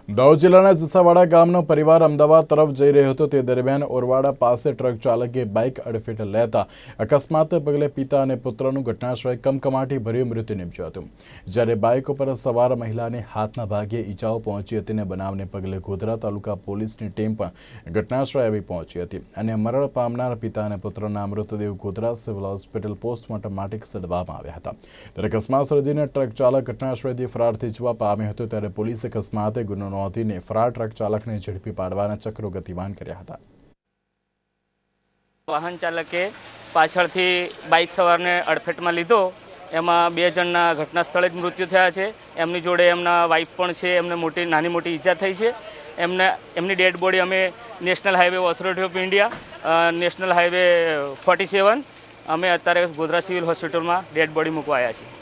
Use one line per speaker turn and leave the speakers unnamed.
દાહોદ જિલ્લાના જસાવાડા ગામનો પરિવાર અમદાવાદ તરફ જઈ રહ્યો હતો તે દરમિયાન ઓરવાડા પાસે ટ્રક ચાલકે બાઇક અડફેટ લેતા અકસ્માતને પગલે પિતા અને પુત્રનું ઘટનાસ્થળે કમકમાટી ભર્યું મૃત્યુ નિપજ્યું હતું। જ્યારે બાઇક ઉપર સવાર મહિલાને હાથના ભાગે ઈજાઓ પહોંચી હતી અને બનાવને પગલે ગોધરા તાલુકા પોલીસની ટીમ પણ ઘટનાસ્થળે આવી પહોંચી હતી અને મરણ પામનાર પિતા અને પુત્રના મૃતદેહ ગોધરા સિવિલ હોસ્પિટલ પોસ્ટમોર્ટમ માટે ખસેડવામાં આવ્યા હતા। ત્યારે અકસ્માત સર્જીને ટ્રક ચાલક ઘટનાસ્થળેથી ફરાર થઈ જવા પામ્યો હતો। ત્યારે પોલીસે અકસ્માતે ગુનો નોંધીને ફરાર ટ્રક ચાલકને ઝડપી પાડવાના ચક્રો ગતિમાન કર્યા હતા।
વાહન ચાલકે પાછળથી બાઇક સવારને અડફેટમાં લીધો, એમાં 2 જણના ઘટના સ્થળે જ મૃત્યુ થયા છે। એમની જોડે એમના વાઇફ પણ છે, એમને નાની મોટી ઈજા થઈ છે। એમની ડેડ બોડી અમે national highway authority of India national highway 47 અમે અત્યારે ગોધરા સિવિલ હોસ્પિટલમાં ડેડ બોડી મૂકવા આવ્યા છીએ।